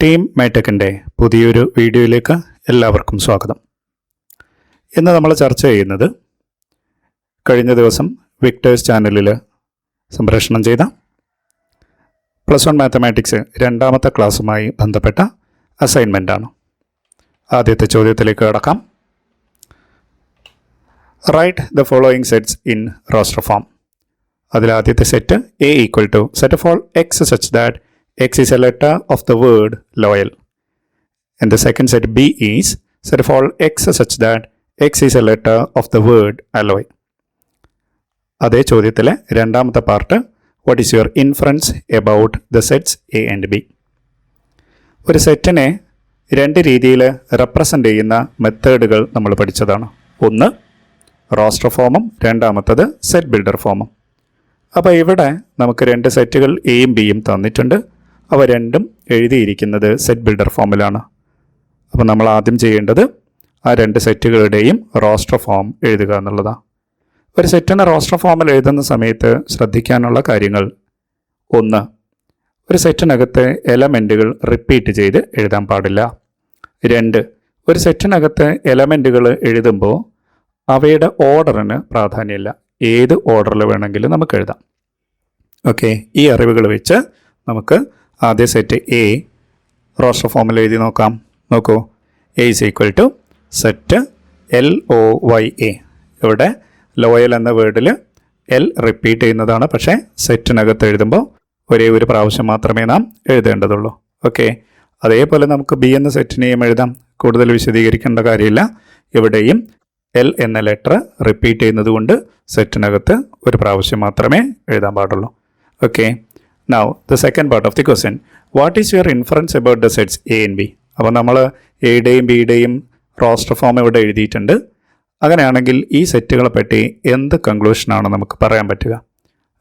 Team മേടെക്കിൻ്റെ പുതിയൊരു വീഡിയോയിലേക്ക് എല്ലാവർക്കും സ്വാഗതം. ഇന്ന് നമ്മൾ ചർച്ച ചെയ്യുന്നത് കഴിഞ്ഞ ദിവസം വിക്ടേഴ്സ് ചാനലിൽ സംപ്രേഷണം ചെയ്ത +1 മാത്തമാറ്റിക്സ് രണ്ടാമത്തെ ക്ലാസ്സുമായി ബന്ധപ്പെട്ട അസൈൻമെൻ്റാണ്. ആദ്യത്തെ ചോദ്യത്തിലേക്ക് കടക്കാം. Write the following sets in roster form. അതിലാദ്യത്തെ set A = set of all x such that x is a letter of the word loyal. And the second set B is set of all x such that x is a letter of the word alloy. അതേ ചോദ്യത്തിലെ രണ്ടാമത്തെ part what is your inference about the sets A and B. ഒരു സെറ്റിനെ രണ്ട് രീതിയിൽ represent ചെയ്യുന്ന മെത്തേഡുകൾ നമ്മൾ പഠിച്ചതാണ്. ഒന്ന് റോസ്റ്റർ ഫോമും രണ്ടാമത്തത് സെറ്റ് ബിൽഡർ ഫോമും. അപ്പോൾ ഇവിടെ നമുക്ക് രണ്ട് സെറ്റുകൾ എയും ബിയും തന്നിട്ടുണ്ട്. അവ രണ്ടും എഴുതിയിരിക്കുന്നത് സെറ്റ് ബിൽഡർ ഫോമിലാണ്. അപ്പോൾ നമ്മൾ ആദ്യം ചെയ്യേണ്ടത് ആ രണ്ട് സെറ്റുകളുടെയും റോസ്റ്റർ ഫോം എഴുതുക എന്നുള്ളതാണ്. ഒരു സെറ്റിനെ റോസ്റ്റർ ഫോമിൽ എഴുതുന്ന സമയത്ത് ശ്രദ്ധിക്കാനുള്ള കാര്യങ്ങൾ: ഒന്ന്, ഒരു സെറ്റിനകത്ത് എലമെൻറ്റുകൾ റിപ്പീറ്റ് ചെയ്ത് എഴുതാൻ പാടില്ല. രണ്ട്, ഒരു സെറ്റിനകത്ത് എലമെൻറ്റുകൾ എഴുതുമ്പോൾ അവയുടെ ഓർഡറിന് പ്രാധാന്യമില്ല. ഏത് ഓർഡറിൽ വേണമെങ്കിലും നമുക്ക് എഴുതാം. ഓക്കെ, ഈ അറിവുകൾ വെച്ച് നമുക്ക് ആദ്യ സെറ്റ് എ റോസ്റ്റർ ഫോമിൽ എഴുതി നോക്കാം. നോക്കൂ, A = സെറ്റ് LOYA. ഇവിടെ ലോയൽ എന്ന വേർഡിൽ L റിപ്പീറ്റ് ചെയ്യുന്നതാണ്. പക്ഷേ സെറ്റിനകത്ത് എഴുതുമ്പോൾ ഒരേ ഒരു പ്രാവശ്യം മാത്രമേ നാം എഴുതേണ്ടതുള്ളൂ. ഓക്കെ, അതേപോലെ നമുക്ക് ബി എന്ന സെറ്റിനെയും എഴുതാം. കൂടുതൽ വിശദീകരിക്കേണ്ട കാര്യമില്ല. ഇവിടെയും L എന്ന ലെറ്റർ റിപ്പീറ്റ് ചെയ്യുന്നത് കൊണ്ട് സെറ്റിനകത്ത് ഒരു പ്രാവശ്യം മാത്രമേ എഴുതാൻ പാടുള്ളൂ. Okay, now the second part of the question, what is your inference about the sets A and B. അപ്പോൾ നമ്മൾ എയുടെയും ബിയുടെയും റോസ്റ്റർ ഫോം ഇവിടെ എഴുതിയിട്ടുണ്ട്. അങ്ങനെയാണെങ്കിൽ ഈ സെറ്റുകളെ പറ്റി എന്ത് കൺക്ലൂഷനാണ് നമുക്ക് പറയാൻ പറ്റുക?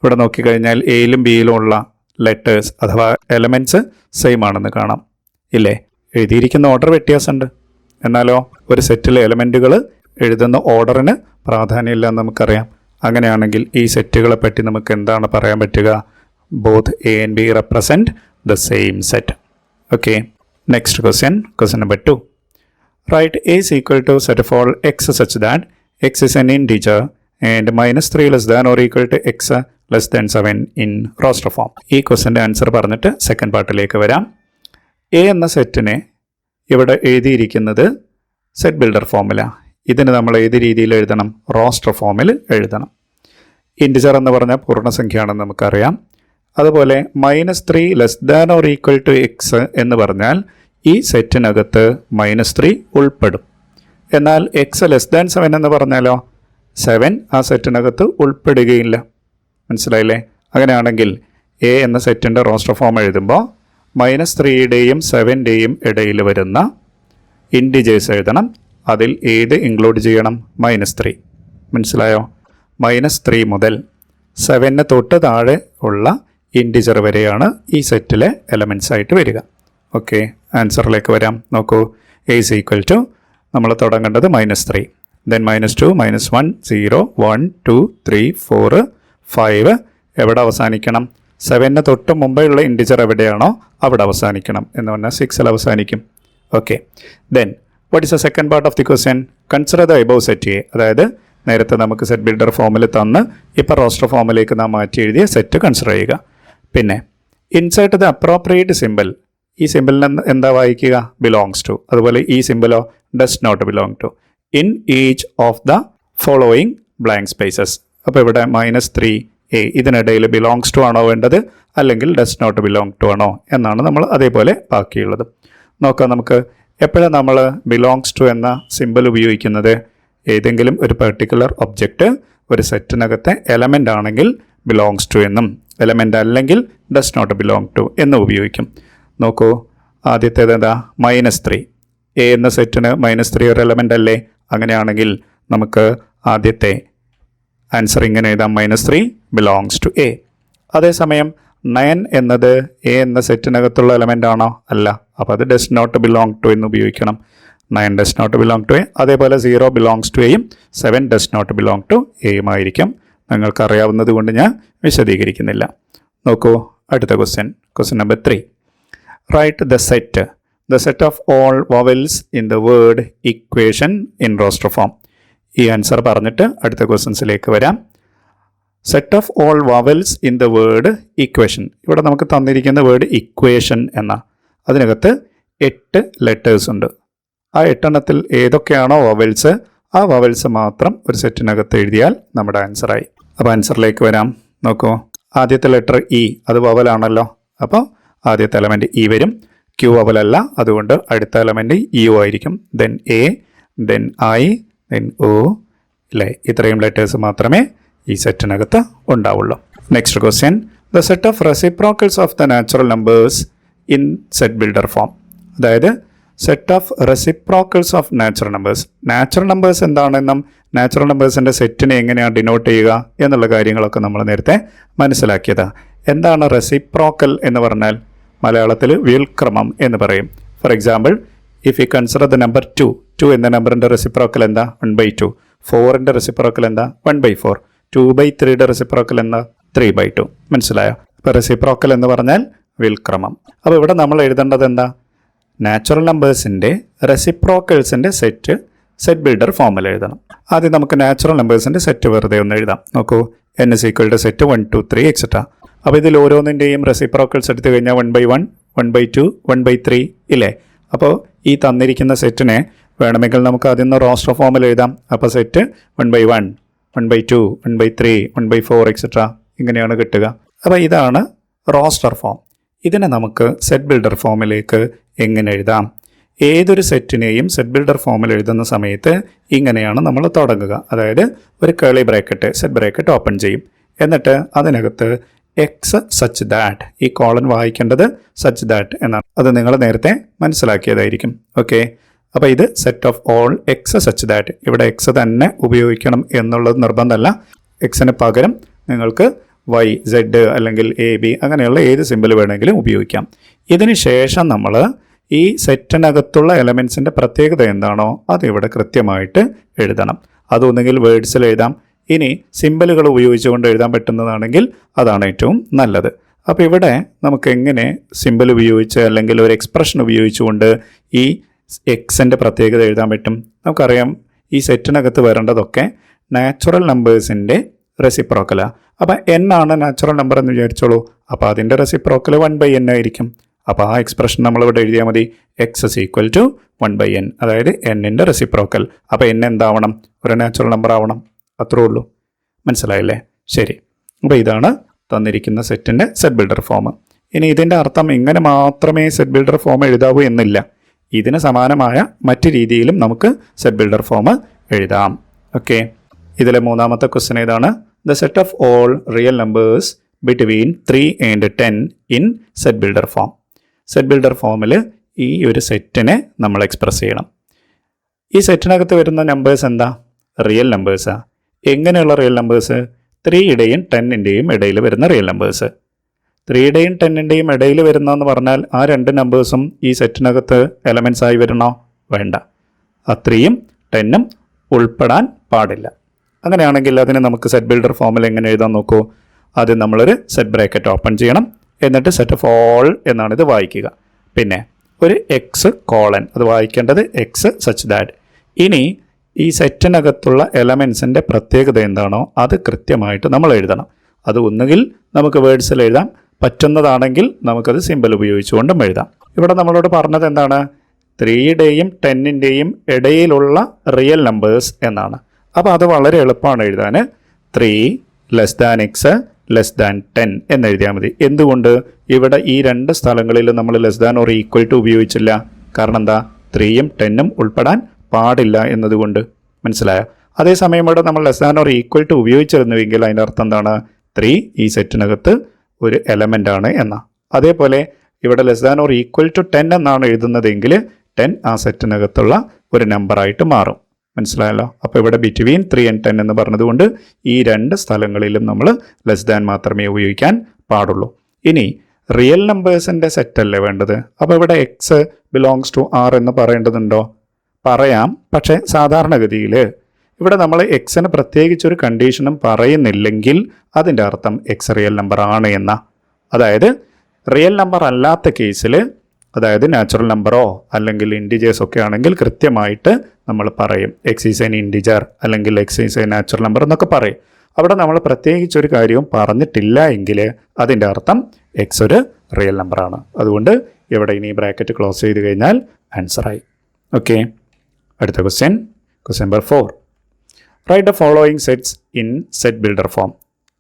ഇവിടെ നോക്കിക്കഴിഞ്ഞാൽ എയിലും ബിയിലും ഉള്ള ലെറ്റേഴ്സ് അഥവാ എലമെൻറ്റ്സ് സെയിം ആണെന്ന് കാണാം. ഇല്ലേ? എഴുതിയിരിക്കുന്ന ഓർഡർ വ്യത്യാസമുണ്ട്. എന്നാലോ ഒരു സെറ്റിലെ എലമെൻറ്റുകൾ എഴുതുന്ന ഓർഡറിന് പ്രാധാന്യമില്ല എന്ന് നമുക്കറിയാം. അങ്ങനെയാണെങ്കിൽ ഈ സെറ്റുകളെ പറ്റി നമുക്ക് എന്താണ് പറയാൻ പറ്റുക? Both A and B represent the same set. Okay, next question number 2. Write A = set of all x such that x is an integer and -3 less than or equal to x less than 7 in roster form. ഈ ക്വസ്റ്റ്യൻ്റെ answer പറഞ്ഞിട്ട് second പാർട്ടിലേക്ക് വരാം. A എന്ന സെറ്റിനെ ഇവിടെ എഴുതിയിരിക്കുന്നത് set builder ഫോമിലാണ്. ഇതിന് നമ്മൾ ഏത് രീതിയിൽ എഴുതണം? റോസ്റ്റർ ഫോമിൽ എഴുതണം. ഇൻറ്റിജർ എന്ന് പറഞ്ഞാൽ പൂർണ്ണസംഖ്യയാണെന്ന് നമുക്കറിയാം. അതുപോലെ -3 less than or equal to X എന്ന് പറഞ്ഞാൽ ഈ സെറ്റിനകത്ത് -3 ഉൾപ്പെടും. എന്നാൽ എക്സ് ലെസ് ദാൻ 7 എന്ന് പറഞ്ഞാലോ 7 ആ സെറ്റിനകത്ത് ഉൾപ്പെടുകയില്ല. മനസ്സിലായില്ലേ? അങ്ങനെയാണെങ്കിൽ എ എന്ന സെറ്റിൻ്റെ റോസ്റ്റർ ഫോം എഴുതുമ്പോൾ -3യുടെയും 7ൻ്റെയും ഇടയിൽ വരുന്ന ഇൻറ്റിജേഴ്സ് എഴുതണം. അതിൽ ഏത് ഇൻക്ലൂഡ് ചെയ്യണം? -3. മനസ്സിലായോ? -3 മുതൽ 7ന് തൊട്ട് താഴെ ഉള്ള ഇൻറ്റിജർ വരെയാണ് ഈ സെറ്റിലെ എലമെൻറ്റ്സ് ആയിട്ട് വരിക. ഓക്കെ, ആൻസറിലേക്ക് വരാം. നോക്കൂ, A = നമ്മൾ തുടങ്ങേണ്ടത് -3, ദെൻ -2, -1, 0, 1, 2, 3, 4, 5. എവിടെ അവസാനിക്കണം? 7ന് തൊട്ട് മുമ്പെയുള്ള ഇൻറ്റിജർ എവിടെയാണോ അവിടെ അവസാനിക്കണം. എന്ന് പറഞ്ഞാൽ 6ൽ അവസാനിക്കും. Okay, then what is the second part of the question? Consider the above set A. അതായത് നേരത്തെ നമുക്ക് സെറ്റ് ബിൽഡർ ഫോമിൽ തന്ന് ഇപ്പോൾ റോസ്റ്റർ ഫോമിലേക്ക് നാം മാറ്റി എഴുതിയ സെറ്റ് കൺസിഡർ ചെയ്യുക. പിന്നെ ഇൻസേർട്ട് ദ അപ്രോപ്രിയേറ്റ് സിമ്പിൾ. ഈ സിമ്പിളിന് എന്താ വായിക്കുക? Belongs to. അതുപോലെ ഈ സിമ്പിളോ does not belong to in each of the following blank spaces. അപ്പോൾ ഇവിടെ -3A ഇതിനിടയിൽ ബിലോങ്സ് ടു ആണോ വേണ്ടത് അല്ലെങ്കിൽ ഡസ് നോട്ട് ബിലോങ് ടു ആണോ എന്നാണ് നമ്മൾ അതേപോലെ ബാക്കിയുള്ളത് നോക്കാം. നമുക്ക് എപ്പോഴും നമ്മൾ ബിലോങ്സ് ടു എന്ന സിമ്പിൾ ഉപയോഗിക്കുന്നത് ഏതെങ്കിലും ഒരു പെർട്ടിക്കുലർ ഒബ്ജക്റ്റ് ഒരു സെറ്റിനകത്തെ എലമെൻ്റ് ആണെങ്കിൽ ബിലോങ്സ് ടു എന്നും എലമെൻ്റ് അല്ലെങ്കിൽ ഡസ് നോട്ട് ബിലോങ് ടു എന്നും ഉപയോഗിക്കും. നോക്കൂ, ആദ്യത്തേത് എന്താ? -3. എ എന്ന സെറ്റിന് -3 ഒരു എലമെൻ്റ് അല്ലേ? അങ്ങനെയാണെങ്കിൽ നമുക്ക് ആദ്യത്തെ ആൻസർ ഇങ്ങനെ എഴുതാം: -3 ബിലോങ്സ് ടു എ. അതേസമയം 9 എന്നത് എ എന്ന സെറ്റിനകത്തുള്ള എലമെൻ്റ് ആണോ? അല്ല. അപ്പോൾ അത് ഡസ് നോട്ട് ബിലോങ് ടു എന്ന് ഉപയോഗിക്കണം. 9 does not belong to A. അതേപോലെ 0 ബിലോങ്സ് ടു എയും 7 ഡസ് നോട്ട് ബിലോങ് ടു എയുമായിരിക്കും. നിങ്ങൾക്കറിയാവുന്നത് കൊണ്ട് ഞാൻ വിശദീകരിക്കുന്നില്ല. നോക്കൂ, അടുത്ത question number 3. Write the set of all vowels in the word equation in roster form. ഈ ആൻസർ പറഞ്ഞിട്ട് അടുത്ത ക്വസ്റ്റ്യൻസിലേക്ക് വരാം. Set of all vowels in the word equation. ഇവിടെ നമുക്ക് തന്നിരിക്കുന്ന വേർഡ് ഇക്വേഷൻ എന്ന അതിനകത്ത് 8 ലെറ്റേഴ്സ് ഉണ്ട്. ആ 8 എണ്ണത്തിൽ ഏതൊക്കെയാണോ വവൽസ് ആ വവൽസ് മാത്രം ഒരു സെറ്റിനകത്ത് എഴുതിയാൽ നമ്മുടെ ആൻസറായി. അപ്പോൾ ആൻസറിലേക്ക് വരാം. നോക്കൂ, ആദ്യത്തെ ലെറ്റർ ഇ, അത് വവലാണല്ലോ. അപ്പോൾ ആദ്യത്തെ എലമെൻറ്റ് ഇ വരും. ക്യൂ വവലല്ല, അതുകൊണ്ട് അടുത്ത എലമെൻറ്റ് യു ആയിരിക്കും. Then A, then I, then O. അല്ലേ, ഇത്രയും ലെറ്റേഴ്സ് മാത്രമേ ഈ സെറ്റിനകത്ത് ഉണ്ടാവുള്ളൂ. Next question, the set of reciprocals of the natural numbers in set builder form. അതായത് set of reciprocals of natural numbers. Natural numbers എന്താണെന്നും natural നമ്പേഴ്സിൻ്റെ സെറ്റിനെ എങ്ങനെയാണ് ഡിനോട്ട് ചെയ്യുക എന്നുള്ള കാര്യങ്ങളൊക്കെ നമ്മൾ നേരത്തെ മനസ്സിലാക്കിയതാണ്. എന്താണ് റെസിപ്രോക്കൽ എന്ന് പറഞ്ഞാൽ? മലയാളത്തിൽ വ്യുൽക്രമം എന്ന് പറയും. For example, if you consider the number 2 എന്ന നമ്പറിൻ്റെ റെസിപ്രോക്കൽ എന്താ? 1/2. 4ൻ്റെ റെസിപ്രോക്കൽ എന്താ? 1/4. 2/3യുടെ റെസിപ്രോക്കൽ എന്താ? 3/2. മനസ്സിലായോ? ഇപ്പോൾ റെസിപ്രോക്കൽ എന്ന് പറഞ്ഞാൽ വ്യുൽക്രമം. അപ്പോൾ ഇവിടെ നമ്മൾ എഴുതേണ്ടത് എന്താ? നാച്ചുറൽ നമ്പേഴ്സിൻ്റെ റെസിപ്രോക്കൽസിൻ്റെ സെറ്റ് ബിൽഡർ ഫോമിൽ എഴുതണം. ആദ്യം നമുക്ക് നാച്ചുറൽ നമ്പേഴ്സിൻ്റെ സെറ്റ് വെറുതെ ഒന്ന് എഴുതാം. നോക്കൂ, n = സെറ്റ് 1, 2, 3 എക്സെട്ര. അപ്പോൾ ഇതിൽ ഓരോന്നിൻ്റെയും റെസിപ്രോക്കൽസ് എടുത്തു കഴിഞ്ഞാൽ 1/1, 1/2, 1/3 ഇല്ലേ? അപ്പോൾ ഈ തന്നിരിക്കുന്ന സെറ്റിനെ വേണമെങ്കിൽ നമുക്ക് ആദ്യം ഒന്ന് റോസ്റ്റർ ഫോമിൽ എഴുതാം. അപ്പോൾ സെറ്റ് 1/1, 1/2, 1/3, 1/4 എക്സെട്ര ഇങ്ങനെയാണ് കിട്ടുക. അപ്പോൾ ഇതാണ് റോസ്റ്റർ ഫോം. ഇതിനെ നമുക്ക് സെറ്റ് ബിൽഡർ ഫോമിലേക്ക് എങ്ങനെ എഴുതാം? ഏതൊരു സെറ്റിനെയും സെറ്റ് ബിൽഡർ ഫോമിൽ എഴുതുന്ന സമയത്ത് ഇങ്ങനെയാണ് നമ്മൾ തുടങ്ങുക. അതായത് ഒരു കേളി ബ്രാക്കറ്റ്, സെറ്റ് ബ്രാക്കറ്റ് ഓപ്പൺ ചെയ്യും. എന്നിട്ട് അതിനകത്ത് എക്സ് സച്ച് ദാറ്റ്, ഈ കോളൻ വായിക്കേണ്ടത് സച്ച് ദാറ്റ് എന്നാണ്. അത് നിങ്ങൾ നേരത്തെ മനസ്സിലാക്കിയതായിരിക്കും. ഓക്കെ, അപ്പോൾ ഇത് set of all X such that. ഇവിടെ എക്സ് തന്നെ ഉപയോഗിക്കണം എന്നുള്ളത് നിർബന്ധമല്ല. എക്സിന് പകരം നിങ്ങൾക്ക് വൈ, സെഡ് അല്ലെങ്കിൽ എ, ബി അങ്ങനെയുള്ള ഏത് സിമ്പിൾ വേണമെങ്കിലും ഉപയോഗിക്കാം. ഇതിന് ശേഷം നമ്മൾ ഈ സെറ്റിനകത്തുള്ള എലമെൻസിൻ്റെ പ്രത്യേകത എന്താണോ അതിവിടെ കൃത്യമായിട്ട് എഴുതണം. അതൊന്നുകിൽ വേർഡ്സിൽ എഴുതാം, ഇനി സിമ്പിളുകൾ ഉപയോഗിച്ചുകൊണ്ട് എഴുതാൻ പറ്റുന്നതാണെങ്കിൽ അതാണ് ഏറ്റവും നല്ലത്. അപ്പോൾ ഇവിടെ നമുക്ക് എങ്ങനെ സിമ്പിൾ ഉപയോഗിച്ച് അല്ലെങ്കിൽ ഒരു എക്സ്പ്രഷൻ ഉപയോഗിച്ചുകൊണ്ട് ഈ എക്സിൻ്റെ പ്രത്യേകത എഴുതാൻ പറ്റും? നമുക്കറിയാം, ഈ സെറ്റിനകത്ത് വരേണ്ടതൊക്കെ നാച്ചുറൽ നമ്പേഴ്സിൻ്റെ റെസിപ്രോക്കലാണ്. അപ്പോൾ n ആണ് നാച്ചുറൽ നമ്പർ എന്ന് വിചാരിച്ചോളൂ. അപ്പോൾ അതിൻ്റെ റെസിപ്രോക്കൽ 1/n ആയിരിക്കും. അപ്പോൾ ആ എക്സ്പ്രഷൻ നമ്മളിവിടെ എഴുതിയാൽ മതി, എക്സ് = 1/n, അതായത് n-ൻ്റെ റെസിപ്രോക്കൽ. അപ്പോൾ n എന്താവണം? ഒരു നാച്ചുറൽ നമ്പർ ആവണം. അത്രേ ഉള്ളൂ. മനസ്സിലായില്ലേ? ശരി. അപ്പോൾ ഇതാണ് തന്നിരിക്കുന്ന സെറ്റിൻ്റെ സെറ്റ് ബിൽഡർ ഫോം. ഇനി ഇതിൻ്റെ അർത്ഥം ഇങ്ങനെ മാത്രമേ സെറ്റ് ബിൽഡർ ഫോം എഴുതാവൂ എന്നില്ല. ഇതിന് സമാനമായ മറ്റ് രീതിയിലും നമുക്ക് സെറ്റ് ബിൽഡർ ഫോം എഴുതാം. ഓക്കെ, ഇതിലെ മൂന്നാമത്തെ ക്വസ്റ്റ്യൻ ഏതാണ്? The set of all real numbers between 3 and 10 in set builder form. Set builder ഫോമിൽ ഈ ഒരു സെറ്റിനെ നമ്മൾ എക്സ്പ്രസ് ചെയ്യണം. ഈ സെറ്റിനകത്ത് വരുന്ന നമ്പേഴ്സ് എന്താ? റിയൽ നമ്പേഴ്സാണ്. എങ്ങനെയുള്ള റിയൽ നമ്പേഴ്സ്? 3യുടെയും 10ൻ്റെയും ഇടയിൽ വരുന്ന റിയൽ നമ്പേഴ്സ്. 3യുടെയും 10ൻ്റെയും ഇടയിൽ വരുന്നതെന്ന് പറഞ്ഞാൽ ആ രണ്ട് നമ്പേഴ്സും ഈ സെറ്റിനകത്ത് എലമെൻസ് ആയി വരണോ? വേണ്ട. ആ 3യും 10ഉം ഉൾപ്പെടാൻ പാടില്ല. അങ്ങനെയാണെങ്കിൽ അതിന് നമുക്ക് സെറ്റ് ബിൽഡർ ഫോമിൽ എങ്ങനെ എഴുതാൻ നോക്കൂ. ആദ്യം നമ്മളൊരു സെറ്റ് ബ്രാക്കറ്റ് ഓപ്പൺ ചെയ്യണം. എന്നിട്ട് സെറ്റ് ഓഫ് ഓൾ എന്നാണ് ഇത് വായിക്കുക. പിന്നെ ഒരു എക്സ് കോളൻ, അത് വായിക്കേണ്ടത് എക്സ് സച്ച് ദാറ്റ്. ഇനി ഈ സെറ്റിനകത്തുള്ള എലമെൻസിൻ്റെ പ്രത്യേകത എന്താണോ അത് കൃത്യമായിട്ട് നമ്മൾ എഴുതണം. അത് ഒന്നുകിൽ നമുക്ക് വേർഡ്സിൽ എഴുതാം, പറ്റുന്നതാണെങ്കിൽ നമുക്കത് സിമ്പിൾ ഉപയോഗിച്ചുകൊണ്ടും എഴുതാം. ഇവിടെ നമ്മളോട് പറഞ്ഞത് എന്താണ്? 3യുടെയും 10ൻ്റെയും ഇടയിലുള്ള റിയൽ നമ്പേഴ്സ് എന്നാണ്. അപ്പോൾ അത് വളരെ എളുപ്പമാണ് എഴുതാൻ. 3 < x <10 എന്നെഴുതിയാൽ മതി. എന്തുകൊണ്ട്? ഇവിടെ ഈ രണ്ട് സ്ഥലങ്ങളിൽ നമ്മൾ <= ഉപയോഗിച്ചില്ല. കാരണം എന്താ? 3യും 10ഉം ഉൾപ്പെടാൻ പാടില്ല എന്നതുകൊണ്ട്. മനസ്സിലായോ? അതേസമയം ഇവിടെ നമ്മൾ <= ഉപയോഗിച്ചിരുന്നുവെങ്കിൽ അതിൻ്റെ അർത്ഥം എന്താണ്? 3 ഈ സെറ്റിനകത്ത് ഒരു എലമെൻ്റ് ആണ് എന്നാ. അതേപോലെ ഇവിടെ <= 10 എന്നാണ് എഴുതുന്നതെങ്കിൽ 10 ആ സെറ്റിനകത്തുള്ള ഒരു നമ്പറായിട്ട് മാറും. മനസ്സിലായല്ലോ? അപ്പോൾ ഇവിടെ ബിറ്റ്വീൻ 3 and 10 എന്ന് പറഞ്ഞതുകൊണ്ട് ഈ രണ്ട് സ്ഥലങ്ങളിലും നമ്മൾ <= മാത്രമേ ഉപയോഗിക്കാൻ പാടുള്ളൂ. ഇനി റിയൽ നമ്പേഴ്സിൻ്റെ സെറ്റല്ലേ വേണ്ടത്. അപ്പോൾ ഇവിടെ എക്സ് ബിലോങ്സ് ടു ആർ എന്ന് പറയേണ്ടതുണ്ടോ? പറയാം. പക്ഷേ സാധാരണഗതിയിൽ ഇവിടെ നമ്മൾ എക്സിന് പ്രത്യേകിച്ചൊരു കണ്ടീഷനും പറയുന്നില്ലെങ്കിൽ അതിൻ്റെ അർത്ഥം എക്സ് റിയൽ നമ്പർ ആണ് എന്ന. അതായത് റിയൽ നമ്പർ അല്ലാത്ത കേസിൽ അതായത് നാച്ചുറൽ നമ്പറോ അല്ലെങ്കിൽ ഇൻഡിജേഴ്സ് ഒക്കെ ആണെങ്കിൽ കൃത്യമായിട്ട് നമ്മൾ പറയും എക്സ് ഈസ് എൻ ഇൻഡിജർ അല്ലെങ്കിൽ X is a natural number എന്നൊക്കെ പറയും. അവിടെ നമ്മൾ പ്രത്യേകിച്ചൊരു കാര്യവും പറഞ്ഞിട്ടില്ല എങ്കിൽ അതിൻ്റെ അർത്ഥം എക്സ് ഒരു റിയൽ നമ്പറാണ്. അതുകൊണ്ട് ഇവിടെ ഇനി ബ്രാക്കറ്റ് ക്ലോസ് ചെയ്ത് കഴിഞ്ഞാൽ ആൻസറായി. ഓക്കെ, അടുത്ത question number 4. Write the following sets in set builder form.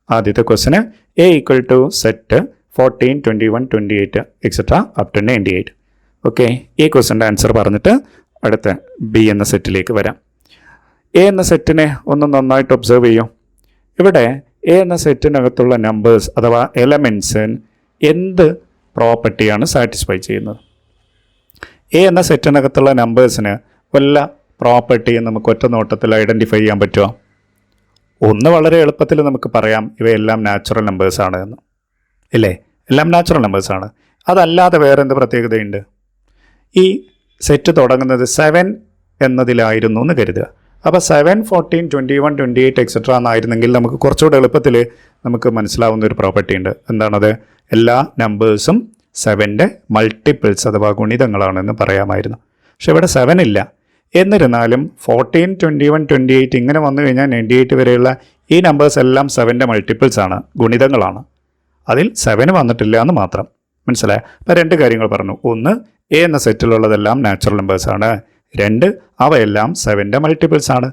ആദ്യത്തെ ക്വസ്റ്റ്യന് A equal to set 14, 21, 28 etcetera up to 98. Okay, ഈ ക്വസ്റ്റ്യൻ്റെ ആൻസർ പറഞ്ഞിട്ട് അടുത്ത ബി എന്ന സെറ്റിലേക്ക് വരാം. എ എന്ന സെറ്റിനെ ഒന്ന് നന്നായിട്ട് ഒബ്സർവ് ചെയ്യും. ഇവിടെ എ എന്ന സെറ്റിനകത്തുള്ള നമ്പേഴ്സ് അഥവാ എലമെൻറ്റ്സ് എന്ത് പ്രോപ്പർട്ടിയാണ് സാറ്റിസ്ഫൈ ചെയ്യുന്നത്? എ എന്ന സെറ്റിനകത്തുള്ള നമ്പേഴ്സിന് വല്ല പ്രോപ്പർട്ടിയും നമുക്ക് ഒറ്റ നോട്ടത്തിൽ ഐഡൻറ്റിഫൈ ചെയ്യാൻ പറ്റുമോ? ഒന്ന് വളരെ എളുപ്പത്തിൽ നമുക്ക് പറയാം, ഇവയെല്ലാം നാച്ചുറൽ നമ്പേഴ്സാണ് എന്ന്. ഇല്ലേ, എല്ലാം നാച്ചുറൽ നമ്പേഴ്സാണ്. അതല്ലാതെ വേറെ എന്ത് പ്രത്യേകതയുണ്ട്? ഈ സെറ്റ് തുടങ്ങുന്നത് 7 എന്നതിലായിരുന്നു എന്ന് കരുതുക. അപ്പോൾ 7, 14, 21, 28 എക്സെട്ര എന്നായിരുന്നെങ്കിൽ നമുക്ക് കുറച്ചുകൂടെ എളുപ്പത്തിൽ നമുക്ക് മനസ്സിലാവുന്ന ഒരു പ്രോപ്പർട്ടി ഉണ്ട്. എന്താണത്? എല്ലാ നമ്പേഴ്സും 7ൻ്റെ മൾട്ടിപ്പിൾസ് അഥവാ ഗുണിതങ്ങളാണെന്ന് പറയാമായിരുന്നു. പക്ഷെ ഇവിടെ 7 ഇല്ല. എന്നിരുന്നാലും 14, 21, 28 ഇങ്ങനെ വന്നു കഴിഞ്ഞാൽ 98 വരെയുള്ള ഈ നമ്പേഴ്സ് എല്ലാം 7ൻ്റെ മൾട്ടിപ്പിൾസ് ആണ്, ഗുണിതങ്ങളാണ്. അതിൽ 7 വന്നിട്ടില്ല എന്ന് മാത്രം. മനസ്സിലായ? അപ്പോൾ 2 കാര്യങ്ങൾ പറഞ്ഞു. ഒന്ന്, എ എന്ന സെറ്റിലുള്ളതെല്ലാം നാച്ചുറൽ നമ്പേഴ്സാണ്. 2, അവയെല്ലാം 7ൻ്റെ മൾട്ടിപ്പിൾസ് ആണ്.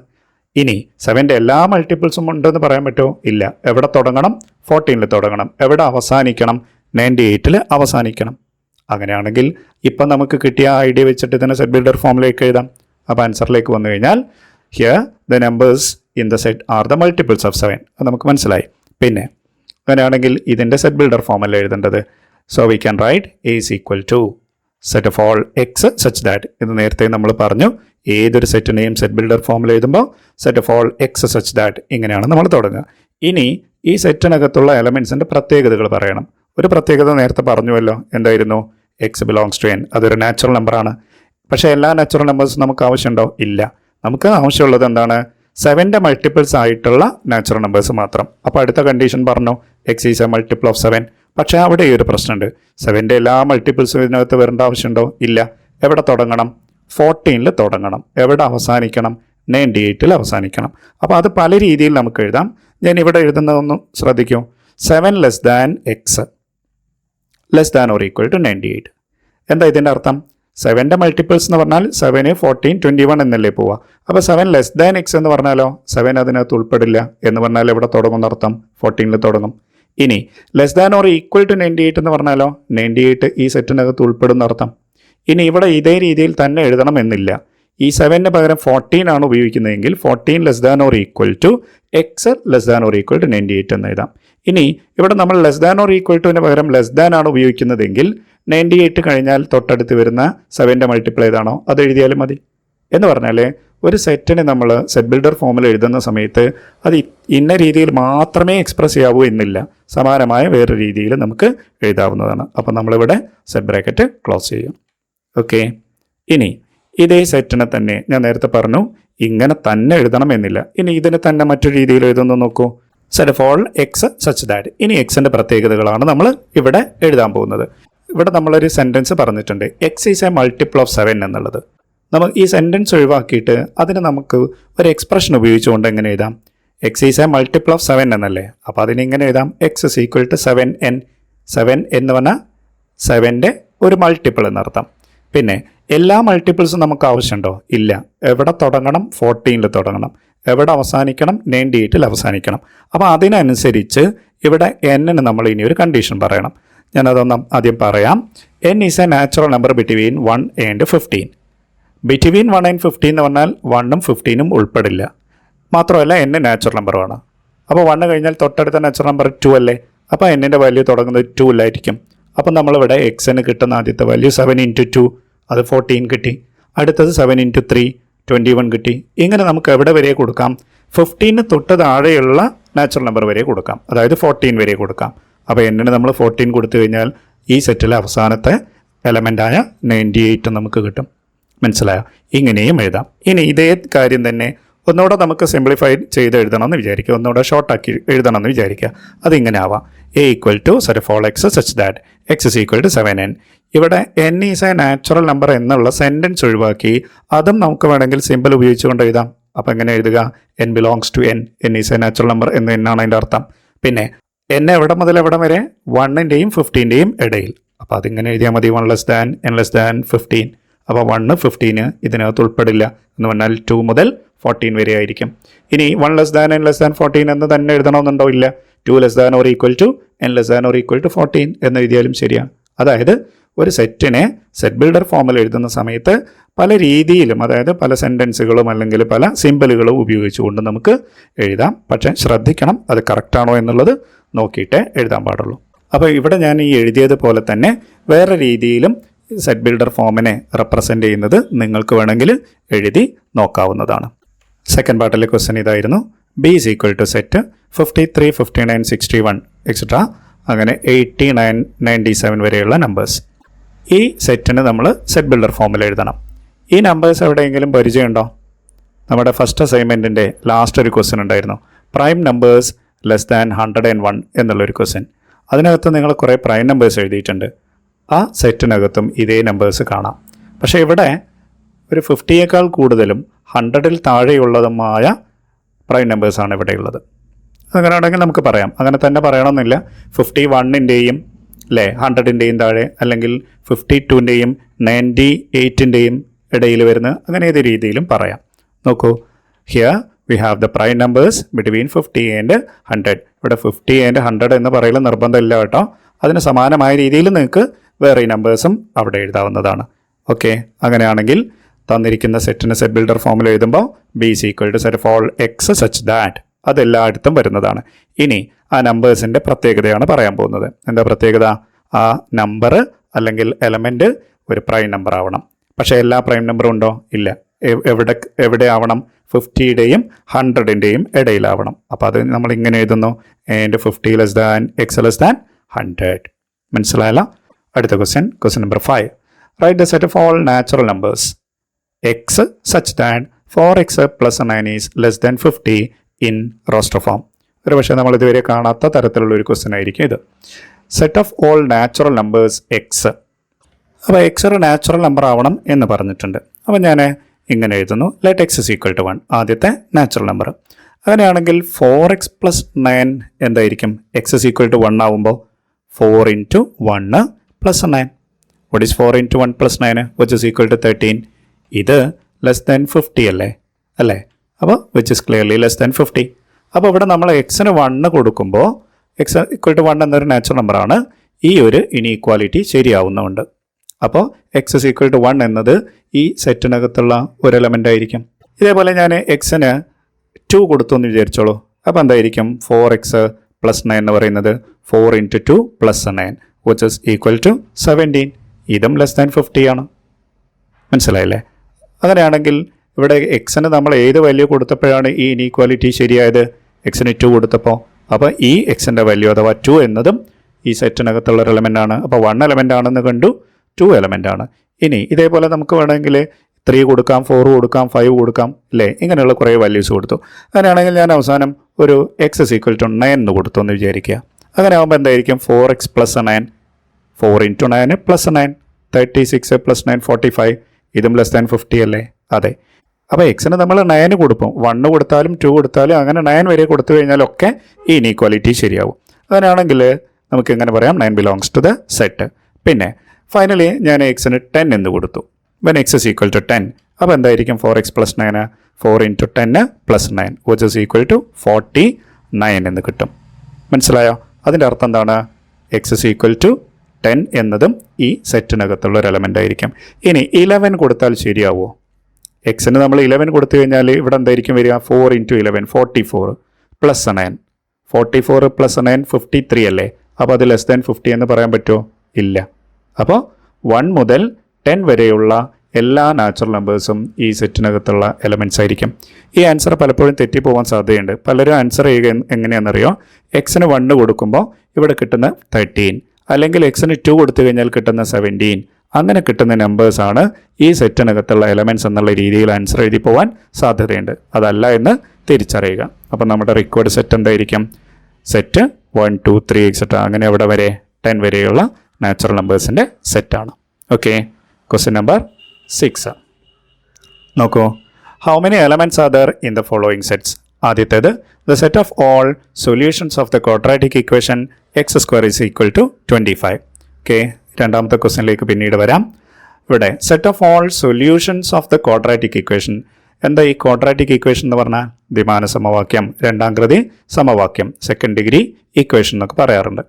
ഇനി 7ൻ്റെ എല്ലാ മൾട്ടിപ്പിൾസും ഉണ്ടെന്ന് പറയാൻ പറ്റുമോ? ഇല്ല. എവിടെ തുടങ്ങണം? 14ൽ തുടങ്ങണം. എവിടെ അവസാനിക്കണം? 98ൽ അവസാനിക്കണം. അങ്ങനെയാണെങ്കിൽ ഇപ്പം നമുക്ക് കിട്ടിയ ഐഡിയ വെച്ചിട്ട് ഇതിനെ സെറ്റ് ബിൽഡർ ഫോമിലേക്ക് എഴുതാം. അപ്പോൾ ആൻസറിലേക്ക് വന്നു കഴിഞ്ഞാൽ here the numbers in the set are the multiples of 7. അത് നമുക്ക് മനസ്സിലായി. പിന്നെ അങ്ങനെയാണെങ്കിൽ ഇതിൻ്റെ സെറ്റ് ബിൽഡർ ഫോമല്ല എഴുതേണ്ടത്. So we can write A is equal to set of all X such that. ഇത് നേരത്തെ നമ്മൾ പറഞ്ഞു, ഏതൊരു സെറ്റിനെയും സെറ്റ് ബിൽഡർ ഫോമിൽ എഴുതുമ്പോൾ set of all X such that ഇങ്ങനെയാണ് നമ്മൾ തുടങ്ങുക. ഇനി ഈ സെറ്റിനകത്തുള്ള എലമെൻറ്റ്സിൻ്റെ പ്രത്യേകതകൾ പറയണം. ഒരു പ്രത്യേകത നേരത്തെ പറഞ്ഞുവല്ലോ, എന്തായിരുന്നു? X belongs to N. അതൊരു നാച്ചുറൽ നമ്പറാണ്. പക്ഷേ എല്ലാ നാച്ചുറൽ നമ്പേഴ്സും നമുക്ക് ആവശ്യമുണ്ടോ? ഇല്ല. നമുക്ക് ആവശ്യമുള്ളത് എന്താണ്? 7ൻ്റെ മൾട്ടിപ്പിൾസ് ആയിട്ടുള്ള നാച്ചുറൽ നമ്പേഴ്സ് മാത്രം. അപ്പോൾ അടുത്ത കണ്ടീഷൻ പറഞ്ഞു, X is A multiple of 7. പക്ഷേ അവിടെ ഈ ഒരു പ്രശ്നമുണ്ട്. 7ൻ്റെ എല്ലാ മൾട്ടിപ്പിൾസും ഇതിനകത്ത് വരേണ്ട ആവശ്യമുണ്ടോ? ഇല്ല. എവിടെ തുടങ്ങണം? 14ൽ തുടങ്ങണം. എവിടെ അവസാനിക്കണം? 98ൽ അവസാനിക്കണം. അപ്പോൾ അത് പല രീതിയിൽ നമുക്ക് എഴുതാം. ഞാൻ ഇവിടെ എഴുതുന്നതൊന്നും ശ്രദ്ധിക്കൂ. 7 less than x less than or equal to 98. എന്താ ഇതിൻ്റെ അർത്ഥം? 7ൻ്റെ മൾട്ടിപ്പിൾസ് എന്ന് പറഞ്ഞാൽ 7, 14, 21 എന്നല്ലേ പോവുക. അപ്പോൾ 7 ലെസ് ദാൻ എക്സ് എന്ന് പറഞ്ഞാലോ 7 അതിനകത്ത് ഉൾപ്പെടില്ല എന്ന് പറഞ്ഞാൽ എവിടെ തുടങ്ങും എന്നർത്ഥം? 14ൽ തുടങ്ങും. ഇനി less than or equal to 98 എന്ന് പറഞ്ഞാലോ 98 ഈ സെറ്റിനകത്ത് ഉൾപ്പെടുന്ന അർത്ഥം. ഇനി ഇവിടെ ഇതേ രീതിയിൽ തന്നെ എഴുതണം എന്നില്ല. ഈ 7ന് പകരം 14 ആണ് ഉപയോഗിക്കുന്നതെങ്കിൽ 14 less than or equal to x less than or equal to 98 എന്ന് എഴുതാം. ഇനി ഇവിടെ നമ്മൾ ലെസ് ദാൻ ഓർ ഈക്വൽ ടുവിന് പകരം ലെസ് ദാൻ ആണ് ഉപയോഗിക്കുന്നതെങ്കിൽ 98 കഴിഞ്ഞാൽ തൊട്ടടുത്ത് വരുന്ന 7ൻ്റെ മൾട്ടിപ്പിൾ ഏതാണോ അത് എഴുതിയാലും മതി. എന്ന് പറഞ്ഞാൽ ഒരു സെറ്റിനെ നമ്മൾ സെറ്റ് ബിൽഡർ ഫോമിൽ എഴുതുന്ന സമയത്ത് അത് ഇന്ന രീതിയിൽ മാത്രമേ എക്സ്പ്രസ് ചെയ്യാവൂ എന്നില്ല. സമാനമായ വേറൊരു രീതിയിൽ നമുക്ക് എഴുതാവുന്നതാണ്. അപ്പോൾ നമ്മളിവിടെ സെറ്റ് ബ്രാക്കറ്റ് ക്ലോസ് ചെയ്യും. ഓക്കെ, ഇനി ഇതേ സെറ്റിനെ തന്നെ ഞാൻ നേരത്തെ പറഞ്ഞു ഇങ്ങനെ തന്നെ എഴുതണം എന്നില്ല. ഇനി ഇതിനെ തന്നെ മറ്റൊരു രീതിയിൽ എഴുതുന്നു നോക്കൂ. Set of all X such that. ഇനി എക്സിൻ്റെ പ്രത്യേകതകളാണ് നമ്മൾ ഇവിടെ എഴുതാൻ പോകുന്നത്. ഇവിടെ നമ്മളൊരു സെൻറ്റൻസ് പറഞ്ഞിട്ടുണ്ട്, X is A multiple of 7 എന്നുള്ളത്. നമ്മൾ ഈ സെൻറ്റൻസ് ഒഴിവാക്കിയിട്ട് അതിന് നമുക്ക് ഒരു എക്സ്പ്രഷൻ ഉപയോഗിച്ചുകൊണ്ട് എങ്ങനെ എഴുതാം? X is A multiple of 7 എന്നല്ലേ. അപ്പോൾ അതിനെങ്ങനെ എഴുതാം? X is equal to 7n. 7 എന്ന് പറഞ്ഞാൽ 7ൻ്റെ ഒരു മൾട്ടിപ്പിൾ എന്നർത്ഥം. പിന്നെ എല്ലാ മൾട്ടിപ്പിൾസും നമുക്ക് ആവശ്യമുണ്ടോ? ഇല്ല. എവിടെ തുടങ്ങണം? 14ൽ തുടങ്ങണം. എവിടെ അവസാനിക്കണം? 98ൽ അവസാനിക്കണം. അപ്പോൾ അതിനനുസരിച്ച് ഇവിടെ n-ന് നമ്മൾ ഇനി ഒരു കണ്ടീഷൻ പറയണം. ഞാനതൊന്നും ആദ്യം പറയാം. n is a natural number between 1 and 15. Between 1 and 15 എന്ന് പറഞ്ഞാൽ 1ഉം 15ഉം ഉൾപ്പെടില്ല. മാത്രമല്ല n നാച്ചുറൽ നമ്പറുമാണ്. അപ്പോൾ 1 കഴിഞ്ഞാൽ തൊട്ടടുത്ത നാച്ചുറൽ നമ്പർ 2 അല്ലേ. അപ്പോൾ n-ൻ്റെ വാല്യൂ തുടങ്ങുന്നത് 2ലായിരിക്കും. അപ്പോൾ നമ്മളിവിടെ എക്സിന് കിട്ടുന്ന ആദ്യത്തെ വാല്യൂ 7 × 2, അത് 14 കിട്ടി. അടുത്തത് 7 × 3, 21 കിട്ടി. ഇങ്ങനെ നമുക്ക് എവിടെ വരെ കൊടുക്കാം? 15 തൊട്ട് താഴെയുള്ള നാച്ചുറൽ നമ്പർ വരെ കൊടുക്കാം, അതായത് 14 വരെ കൊടുക്കാം. അപ്പോൾ n-ന് നമ്മൾ 14 കൊടുത്തു കഴിഞ്ഞാൽ ഈ സെറ്റിലെ അവസാനത്തെ എലമെൻ്റായ 98 നമുക്ക് കിട്ടും. മനസ്സിലായോ? ഇങ്ങനെയും എഴുതാം. ഇനി ഇതേ കാര്യം തന്നെ ഒന്നുകൂടെ നമുക്ക് സിംപ്ലിഫൈ ചെയ്ത് എഴുതണമെന്ന് വിചാരിക്കുക, ഒന്നുകൂടെ ഷോർട്ടാക്കി എഴുതണമെന്ന് വിചാരിക്കുക. അതിങ്ങനെ ആവാം. A equal to set of all X such that X is equal to 7n. ഇവിടെ n is a natural number എന്നുള്ള സെൻറ്റൻസ് ഒഴിവാക്കി അതും നമുക്ക് വേണമെങ്കിൽ സിമ്പിൾ ഉപയോഗിച്ചുകൊണ്ട് എഴുതാം. അപ്പോൾ എങ്ങനെ എഴുതുക? n belongs to n is a natural number എന്ന് എന്നാണ് അതിൻ്റെ അർത്ഥം. പിന്നെ n എവിടെ മുതൽ എവിടെ വരെ? 1ൻ്റെയും 15ൻ്റെയും ഇടയിൽ. അപ്പോൾ അതിങ്ങനെ എഴുതിയാൽ മതി, 1 less than n less than 15. അപ്പോൾ 1 15 ഇതിനകത്ത് ഉൾപ്പെടില്ല എന്ന് പറഞ്ഞാൽ 2 മുതൽ 14 വരെ ആയിരിക്കും. ഇനി 1 less than n less than 14 എന്ന് തന്നെ എഴുതണമെന്നുണ്ടോ? ഇല്ല. 2 less than or equal to n less than or equal to 14 എന്ന് എഴുതിയാലും ശരിയാണ്. അതായത് ഒരു സെറ്റിനെ സെറ്റ് ബിൽഡർ ഫോമിൽ എഴുതുന്ന സമയത്ത് പല രീതിയിലും, അതായത് പല സെൻറ്റൻസുകളും അല്ലെങ്കിൽ പല സിമ്പിളുകളും ഉപയോഗിച്ചുകൊണ്ട് നമുക്ക് എഴുതാം. പക്ഷേ ശ്രദ്ധിക്കണം, അത് കറക്റ്റാണോ എന്നുള്ളത് നോക്കിയിട്ടേ എഴുതാൻ പാടുള്ളൂ. അപ്പോൾ ഇവിടെ ഞാൻ ഈ എഴുതിയതുപോലെ തന്നെ വേറെ രീതിയിലും സെറ്റ് ബിൽഡർ ഫോമിനെ റെപ്രസെൻ്റ് ചെയ്യുന്നത് നിങ്ങൾക്ക് വേണമെങ്കിൽ എഴുതി നോക്കാവുന്നതാണ്. സെക്കൻഡ് പാർട്ടിലെ ക്വസ്റ്റ്യൻ ഇതായിരുന്നു. B is equal to set 53, 59, 61 etcetera അങ്ങനെ 89, 97 വരെയുള്ള നമ്പേഴ്സ്. ഈ സെറ്റിന് നമ്മൾ സെറ്റ് ബിൽഡർ ഫോമിൽ എഴുതണം. ഈ നമ്പേഴ്സ് എവിടെയെങ്കിലും പരിചയമുണ്ടോ? നമ്മുടെ ഫസ്റ്റ് അസൈൻമെൻറ്റിൻ്റെ ലാസ്റ്റ് ഒരു ക്വസ്റ്റ്യൻ ഉണ്ടായിരുന്നു, പ്രൈം നമ്പേഴ്സ് ലെസ് ദാൻ 101 എന്നുള്ളൊരു ക്വസ്റ്റ്യൻ. അതിനകത്ത് നിങ്ങൾ കുറേ പ്രൈം നമ്പേഴ്സ് എഴുതിയിട്ടുണ്ട്. ആ സെറ്റിനകത്തും ഇതേ നമ്പേഴ്സ് കാണാം. പക്ഷേ ഇവിടെ ഒരു 50യേക്കാൾ കൂടുതലും 100ൽ താഴെയുള്ളതുമായ പ്രൈം നമ്പേഴ്സാണ് ഇവിടെയുള്ളത്. അങ്ങനെയാണെങ്കിൽ നമുക്ക് പറയാം, അങ്ങനെ തന്നെ പറയണമെന്നില്ല. 51ൻ്റെയും അല്ലേ 100ൻ്റെയും താഴെ, അല്ലെങ്കിൽ 52ൻ്റെയും 98ൻ്റെയും ഇടയിൽ വരുന്ന, അങ്ങനെ ഏത് രീതിയിലും പറയാം. നോക്കൂ, here we have the prime numbers between 50 and 100. ഇവിടെ 50 ആൻഡ് 100 എന്ന് പറയൽ നിർബന്ധമില്ല കേട്ടോ. അതിന് സമാനമായ രീതിയിൽ നിങ്ങൾക്ക് വേറെ ഈ നമ്പേഴ്സും അവിടെ എഴുതാവുന്നതാണ്. ഓക്കെ, അങ്ങനെയാണെങ്കിൽ തന്നിരിക്കുന്ന സെറ്റിന് സെറ്റ് ബിൽഡർ ഫോമിൽ എഴുതുമ്പോൾ B is equal to set of all X such that, അതെല്ലായിടത്തും വരുന്നതാണ്. ഇനി ആ നമ്പേഴ്സിൻ്റെ പ്രത്യേകതയാണ് പറയാൻ പോകുന്നത്. എന്താ പ്രത്യേകത? ആ നമ്പർ അല്ലെങ്കിൽ എലമെൻറ്റ് ഒരു പ്രൈം നമ്പർ ആവണം. പക്ഷേ എല്ലാ പ്രൈം നമ്പറും ഉണ്ടോ? ഇല്ല. എവിടെ ആവണം? 50യുടെയും 100ൻ്റെയും ഇടയിലാവണം. അപ്പോൾ അത് നമ്മൾ ഇങ്ങനെ എഴുതുന്നു, and 50 less than x less than 100. മനസ്സിലായല്ല? അടുത്ത question number 5. Write the set of all natural numbers x such that 4x + 9 is less than 50 in roster form. ഒരു പക്ഷേ നമ്മൾ ഇതുവരെ കാണാത്ത തരത്തിലുള്ള ഒരു ക്വസ്റ്റ്യൻ ആയിരിക്കും ഇത്. Set of all natural numbers x. അപ്പോൾ എക്സ് ഒരു നാച്ചുറൽ നമ്പർ ആവണം എന്ന് പറഞ്ഞിട്ടുണ്ട്. അപ്പോൾ ഞാൻ ഇങ്ങനെ എഴുതുന്നു, let x is equal to 1, ആദ്യത്തെ നാച്ചുറൽ നമ്പർ. അങ്ങനെയാണെങ്കിൽ 4x + 9 എന്തായിരിക്കും? എക്സ് ഇസ് ഈക്വൽ ടു 1 ആവുമ്പോൾ 4 × 1 + 9. What is 4 × 1 + 9? Which is equal to 13. ഇത് ലെസ് ദാൻ 50 അല്ലേ? അപ്പോൾ which is clearly less than 50. അപ്പോൾ ഇവിടെ നമ്മൾ എക്സിന് 1 കൊടുക്കുമ്പോൾ എക്സ് ഈക്വൽ ടു 1 എന്നൊരു നാച്ചുറൽ നമ്പറാണ്. ഈ ഒരു ഇനീക്വാലിറ്റി ശരിയാവുന്നുണ്ട്. അപ്പോൾ എക്സ് ഇസ് ഈക്വൽ ടു 1 എന്നത് ഈ സെറ്റിനകത്തുള്ള ഒരു എലമെൻ്റ് ആയിരിക്കും. ഇതേപോലെ ഞാൻ എക്സിന് 2 കൊടുത്തു എന്ന് വിചാരിച്ചോളൂ. അപ്പോൾ എന്തായിരിക്കും? 4x + 9 എന്ന് പറയുന്നത് 4 × 2 + 9 വിച്ച് ഇസ് ഈക്വൽ ടു 17. ഇതും ലെസ് ദാൻ 50 ആണ്. മനസ്സിലായില്ലേ? അങ്ങനെയാണെങ്കിൽ ഇവിടെ എക്സിന് നമ്മൾ ഏത് വാല്യൂ കൊടുത്തപ്പോഴാണ് ഈ ഇനീക്വാലിറ്റി ശരിയായത്? എക്സിന് 2 കൊടുത്തപ്പോൾ. അപ്പോൾ ഈ എക്സിൻ്റെ വാല്യൂ അഥവാ 2 എന്നതും ഈ സെറ്റിനകത്തുള്ള ഒരു എലമെൻ്റ് ആണ്. അപ്പോൾ 1 എലമെൻ്റ് ആണെന്ന് കണ്ടു, 2 എലമെൻ്റ് ആണ്. ഇനി ഇതേപോലെ നമുക്ക് വേണമെങ്കിൽ 3 കൊടുക്കാം, 4 കൊടുക്കാം, 5 കൊടുക്കാം, അല്ലേ? ഇങ്ങനെയുള്ള കുറേ വാല്യൂസ് കൊടുത്തു. അങ്ങനെയാണെങ്കിൽ ഞാൻ അവസാനം ഒരു എക്സ് ഇസ് ഈക്വൽ ടു 9 എന്ന് കൊടുത്തു എന്ന് വിചാരിക്കുക. അങ്ങനെ ആകുമ്പോൾ എന്തായിരിക്കും? 4x + 9, 4 × 9 + 9, 36 + 9 45. ഇതും ലെസ് ദാൻ 50 അല്ലേ? അതെ. അപ്പോൾ എക്സിന് നമ്മൾ 9 കൊടുക്കും. 1 കൊടുത്താലും 2 കൊടുത്താലും അങ്ങനെ 9 വരെ കൊടുത്തു കഴിഞ്ഞാലൊക്കെ ഈ ഇനീക്വാലിറ്റി ശരിയാവും. അങ്ങനെയാണെങ്കിൽ നമുക്ക് എങ്ങനെ പറയാം? 9 ബിലോങ്സ് ടു ദ സെറ്റ്. പിന്നെ ഫൈനലി ഞാൻ എക്സിന് 10 എന്ന് കൊടുത്തു. When x is equal to 10. അപ്പോൾ എന്തായിരിക്കും? 4x + 9, 4 × 10 + 9 which is equal to 49 എന്ന് കിട്ടും. മനസ്സിലായോ? അതിൻ്റെ അർത്ഥം എന്താണ്? എക്സ് ഇസ് ഈക്വൽ ടു 10 എന്നതും ഈ സെറ്റിനകത്തുള്ള ഒരു എലമെൻ്റ് ആയിരിക്കും. ഇനി 11 കൊടുത്താൽ ശരിയാവുമോ? എക്സിന് നമ്മൾ 11 കൊടുത്തു കഴിഞ്ഞാൽ ഇവിടെ എന്തായിരിക്കും വരിക? 4 × 11 44 + 9. 44 + 9 53 അല്ലേ? അപ്പോൾ അത് ലെസ് ദാൻ 50 എന്ന് പറയാൻ പറ്റുമോ? ഇല്ല. അപ്പോൾ 1 മുതൽ 10 വരെയുള്ള എല്ലാ നാച്ചുറൽ നമ്പേഴ്സും ഈ സെറ്റിനകത്തുള്ള എലമെൻറ്റ്സ് ആയിരിക്കും. ഈ ആൻസർ പലപ്പോഴും തെറ്റിപ്പോകാൻ സാധ്യതയുണ്ട്. പലരും ആൻസർ ചെയ്യുക എങ്ങനെയാണെന്നറിയോ? എക്സിന് 1 കൊടുക്കുമ്പോൾ ഇവിടെ കിട്ടുന്ന 13, അല്ലെങ്കിൽ എക്സിന് 2 കൊടുത്തു കഴിഞ്ഞാൽ കിട്ടുന്ന 17. അങ്ങനെ കിട്ടുന്ന നമ്പേഴ്സാണ് ഈ സെറ്റിനകത്തുള്ള എലമെൻറ്റ്സ് എന്നുള്ള രീതിയിൽ ആൻസർ എഴുതി പോകാൻ സാധ്യതയുണ്ട്. അതല്ല എന്ന് തിരിച്ചറിയുക. അപ്പോൾ നമ്മുടെ റിക്വയർഡ് സെറ്റ് എന്തായിരിക്കും? സെറ്റ് 1 2 3 എക്സെട്ര അങ്ങനെ എവിടെ വരെ 10 വരെയുള്ള നാച്ചുറൽ നമ്പേഴ്സിൻ്റെ സെറ്റാണ്. ഓക്കെ, ക്വസ്റ്റ്യൻ നമ്പർ 6 നോക്കൂ. How many elements are there in the following sets? ആദ്യത്തേത് the set of all solutions of the quadratic equation X square is equal to 25. Okay, രണ്ടാമത്തെ ക്വസ്റ്റ്യനിലേക്ക് പിന്നീട് വരാം. ഇവിടെ set of all solutions of the quadratic equation. എന്താ ഈ quadratic equation എന്ന് പറഞ്ഞാൽ? ദ്വിമാന സമവാക്യം, രണ്ടാം കൃതി സമവാക്യം, സെക്കൻഡ് ഡിഗ്രി ഇക്വേഷൻ എന്നൊക്കെ പറയാറുണ്ട്.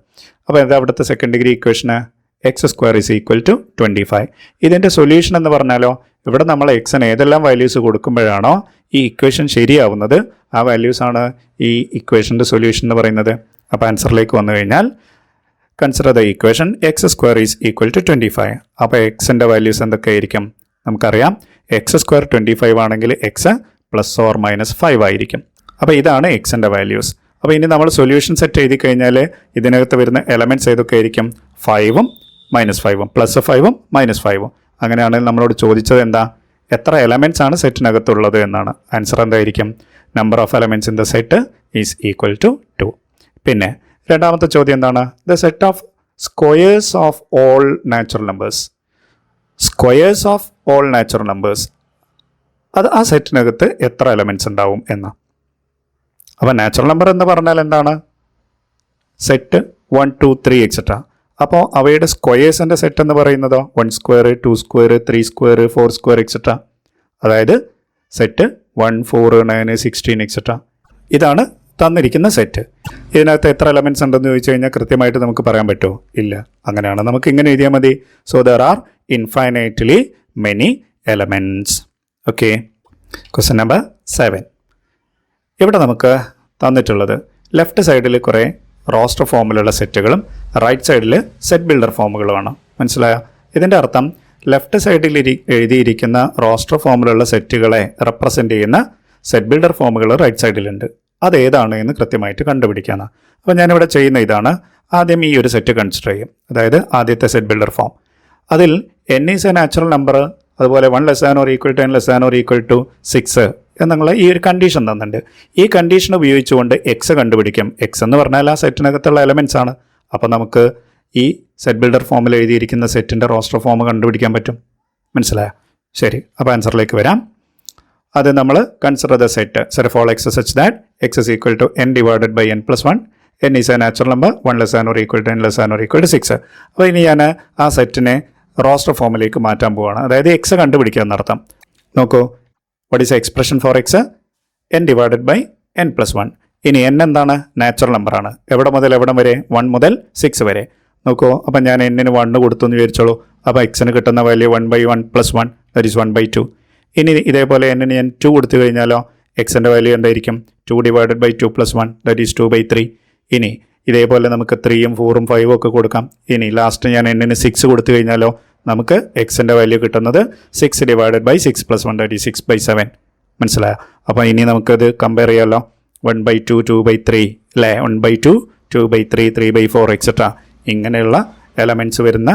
അപ്പോൾ എന്താ അവിടുത്തെ സെക്കൻഡ് ഡിഗ്രി ഇക്വേഷന്? X square is equal to 25. ഇതിൻ്റെ സൊല്യൂഷൻ എന്ന് പറഞ്ഞാലോ, ഇവിടെ നമ്മൾ എക്സിന് ഏതെല്ലാം വാല്യൂസ് കൊടുക്കുമ്പോഴാണോ ഈ ഇക്വേഷൻ ശരിയാവുന്നത്, ആ വാല്യൂസാണ് ഈ ഇക്വേഷൻ്റെ സൊല്യൂഷൻ എന്ന് പറയുന്നത്. അപ്പോൾ ആൻസറിലേക്ക് വന്നു കഴിഞ്ഞാൽ consider the equation X square is equal to 25. അപ്പോൾ എക്സിൻ്റെ വാല്യൂസ് എന്തൊക്കെയായിരിക്കും? നമുക്കറിയാം എക്സ് സ്ക്വയർ 25 ആണെങ്കിൽ എക്സ് പ്ലസ് ഓർ മൈനസ് 5 ആയിരിക്കും. അപ്പോൾ ഇതാണ് എക്സിൻ്റെ വാല്യൂസ്. അപ്പോൾ ഇനി നമ്മൾ സൊല്യൂഷൻ സെറ്റ് എഴുതി കഴിഞ്ഞാൽ ഇതിനകത്ത് വരുന്ന എലമെൻറ്റ്സ് ഏതൊക്കെ ആയിരിക്കും? 5ഉം -5ഉം, +5ഉം -5ഉം. അങ്ങനെയാണെങ്കിൽ നമ്മളോട് ചോദിച്ചത് എന്താ? എത്ര എലമെൻറ്റ്സ് ആണ് സെറ്റിനകത്തുള്ളത് എന്നാണ്. ആൻസർ എന്തായിരിക്കും? Number of elements in the set is equal to 2. പിന്നെ രണ്ടാമത്തെ ചോദ്യം എന്താണ്? The set of squares of all natural numbers. Squares of all natural numbers, അത് ആ സെറ്റിനകത്ത് എത്ര എലമെൻറ്റ്സ് ഉണ്ടാവും എന്ന്. അപ്പോൾ നാച്ചുറൽ നമ്പർ എന്ന് പറഞ്ഞാൽ എന്താണ്? Set 1, 2, 3 etcetera. അപ്പോൾ അവയുടെ സ്ക്വയേഴ്സിൻ്റെ സെറ്റ് എന്ന് പറയുന്നതോ 1 square, 2 square, 3 square, 4 square etcetera. അതായത് സെറ്റ് 1, 4, 9, 16 എക്സെട്ര. ഇതാണ് തന്നിരിക്കുന്ന സെറ്റ്. ഇതിനകത്ത് എത്ര എലമെൻറ്റ്സ് ഉണ്ടെന്ന് ചോദിച്ചു കഴിഞ്ഞാൽ കൃത്യമായിട്ട് നമുക്ക് പറയാൻ പറ്റുമോ? ഇല്ല. അങ്ങനെയാണ് നമുക്ക് ഇങ്ങനെ എഴുതിയാൽ മതി. So there are infinitely many elements. Okay, question number 7. ഇവിടെ നമുക്ക് തന്നിട്ടുള്ളത് ലെഫ്റ്റ് സൈഡിൽ കുറേ റോസ്റ്റർ ഫോമിലുള്ള സെറ്റുകളും റൈറ്റ് സൈഡിൽ സെറ്റ് ബിൽഡർ ഫോമുകളുമാണ്. മനസ്സിലായോ? ഇതിൻ്റെ അർത്ഥം ലെഫ്റ്റ് സൈഡിൽ എഴുതിയിരിക്കുന്ന റോസ്റ്റർ ഫോമിലുള്ള സെറ്റുകളെ റെപ്രസെൻ്റ് ചെയ്യുന്ന സെറ്റ് ബിൽഡർ ഫോമുകൾ റൈറ്റ് സൈഡിലുണ്ട്. അതേതാണ് എന്ന് കൃത്യമായിട്ട് കണ്ടുപിടിക്കാനാണ്. അപ്പോൾ ഞാനിവിടെ ചെയ്യുന്ന ഇതാണ്. ആദ്യം ഈ ഒരു സെറ്റ് കൺസിഡർ ചെയ്യും. അതായത് ആദ്യത്തെ സെറ്റ് ബിൽഡർ ഫോം. അതിൽ n is a natural number, അതുപോലെ 1 less than or equal to n less than or equal to 6 എന്നുള്ള ഈ ഒരു കണ്ടീഷൻ തന്നിട്ടുണ്ട്. ഈ കണ്ടീഷൻ ഉപയോഗിച്ചുകൊണ്ട് എക്സ് കണ്ടുപിടിക്കും. എക്സ് എന്ന് പറഞ്ഞാൽ ആ സെറ്റിനകത്തുള്ള എലമെൻറ്റ്സ് ആണ്. അപ്പോൾ നമുക്ക് ഈ സെറ്റ് ബിൽഡർ ഫോമിൽ എഴുതിയിരിക്കുന്ന സെറ്റിൻ്റെ റോസ്റ്റർ ഫോം കണ്ടുപിടിക്കാൻ പറ്റും. മനസ്സിലായോ? ശരി, അപ്പോൾ ആൻസറിലേക്ക് വരാം. അത് നമ്മൾ consider the set of all X such that X is equal to n divided by n plus 1. n is a natural number, 1 less than or equal to n less than or equal to 6. അപ്പോൾ ഇനി ഞാൻ ആ സെറ്റിനെ roster ഫോമിലേക്ക് മാറ്റാൻ പോവുകയാണ്. അതായത് X കണ്ടുപിടിക്കുക എന്നർത്ഥം. നോക്കൂ, what is the expression for x? n divided by n plus 1. ഇനി n എന്താണ്? നാച്ചുറൽ നമ്പറാണ്. എവിടെ മുതൽ എവിടെ വരെ? 1 മുതൽ 6 വരെ. നോക്കൂ, അപ്പം ഞാൻ n-ന് 1 കൊടുത്തു എന്ന് വിചാരിച്ചോളൂ. അപ്പോൾ x-ന് കിട്ടുന്ന വാല്യൂ 1/1 plus 1, that is 1/2. ഇനി ഇതേപോലെ n-ന് ഞാൻ 2 കൊടുത്തു കഴിഞ്ഞാലോ x-ൻ്റെ വാല്യൂ എന്തായിരിക്കും? 2 divided by 2 plus 1, that is 2/3. ഇനി ഇതേപോലെ നമുക്ക് 3ഉം 4ഉം 5ഉം ഒക്കെ കൊടുക്കാം. ഇനി ലാസ്റ്റ് ഞാൻ n-ന് 6 കൊടുത്തു കഴിഞ്ഞാലോ നമുക്ക് എക്സിൻ്റെ വാല്യൂ കിട്ടുന്നത് 6 divided by 6 plus 1, that is 6/7. മനസ്സിലായോ? അപ്പോൾ ഇനി നമുക്കത് കമ്പയർ ചെയ്യാമല്ലോ. 1/2, 2/3 അല്ലേ? 1/2, 2/3, 3/4 എക്സെട്ര. ഇങ്ങനെയുള്ള എലമെൻറ്റ്സ് വരുന്ന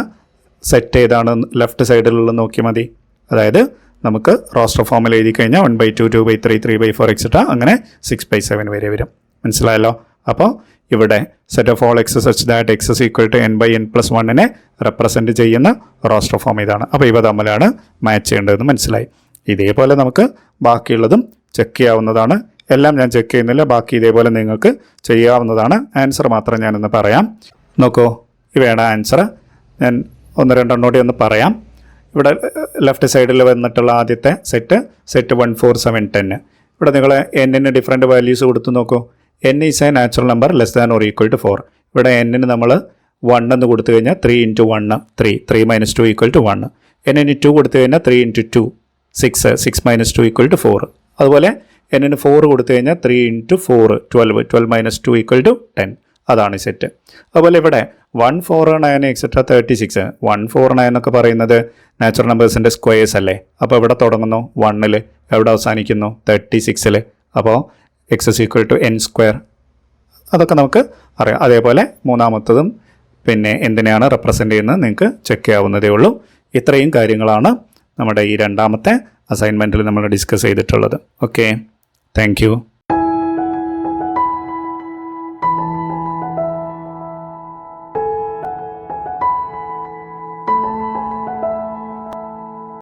സെറ്റ് ഏതാണ് ലെഫ്റ്റ് സൈഡിലുള്ള നോക്കിയാൽ മതി. അതായത് നമുക്ക് റോസ്റ്റർ ഫോമിൽ എഴുതി കഴിഞ്ഞാൽ 1/2, 2/3, 3/4 എക്സെട്ര അങ്ങനെ 6/7 വരെ വരും. മനസ്സിലായല്ലോ? അപ്പോൾ ഇവിടെ set of all X such that X is equal to n/n plus 1-നെ റെപ്രസെൻറ്റ് ചെയ്യുന്ന റോസ്റ്റർ ഫോം ഇതാണ്. അപ്പോൾ ഇവ തമ്മിലാണ് മാച്ച് ചെയ്യേണ്ടതെന്ന് മനസ്സിലായി. ഇതേപോലെ നമുക്ക് ബാക്കിയുള്ളതും ചെക്ക് ചെയ്യാവുന്നതാണ്. എല്ലാം ഞാൻ ചെക്ക് ചെയ്യുന്നില്ല, ബാക്കി ഇതേപോലെ നിങ്ങൾക്ക് ചെയ്യാവുന്നതാണ്. ആൻസർ മാത്രം ഞാനൊന്ന് പറയാം. നോക്കൂ, ഇവയാണ് ആൻസർ. ഞാൻ 1-2 ഒന്ന് പറയാം. ഇവിടെ ലെഫ്റ്റ് സൈഡിൽ വന്നിട്ടുള്ള ആദ്യത്തെ സെറ്റ് 1, 4, 7, 10. ഇവിടെ നിങ്ങൾ n-ന് ഡിഫറെൻറ്റ് വാല്യൂസ് കൊടുത്തു നോക്കൂ. n is a natural number less than or equal to 4. ഇവിടെ n-ന് നമ്മൾ 1 എന്ന് കൊടുത്തു കഴിഞ്ഞാൽ 3 × 1 3, 3 - 2 ഈക്വൽ ടു 1. n-ന് 2 കൊടുത്തു കഴിഞ്ഞാൽ 3 × 2 6, 6 - 2 ഈക്വൽ ടു 4. അതുപോലെ n-ന് 4 കൊടുത്തു കഴിഞ്ഞാൽ 3 × 4 12, 12 - 2 ഈക്വൽ ടു 10. അതാണ് ഈ സെറ്റ്. അതുപോലെ ഇവിടെ 1, 4, 9 എക്സെട്ര 36. 1, 4, 9 എന്നൊക്കെ പറയുന്നത് നാച്ചുറൽ നമ്പേഴ്സിൻ്റെ സ്ക്വയേഴ്സ് അല്ലേ? അപ്പോൾ ഇവിടെ തുടങ്ങുന്നു 1-ൽ, എവിടെ അവസാനിക്കുന്നു? 36-ൽ. അപ്പോൾ x is equal to n square. അതൊക്കെ നമുക്ക് അറിയാം. അതേപോലെ മൂന്നാമത്തതും പിന്നെ എന്തിനെയാണ് റെപ്രസെൻ്റ് ചെയ്യുന്നത് നിങ്ങൾക്ക് ചെക്ക് ചെയ്യാവുന്നതേ ഉള്ളൂ. ഇത്രയും കാര്യങ്ങളാണ് നമ്മുടെ ഈ രണ്ടാമത്തെ അസൈൻമെൻറ്റിൽ നമ്മൾ ഡിസ്കസ് ചെയ്തിട്ടുള്ളത്. Okay, thank you.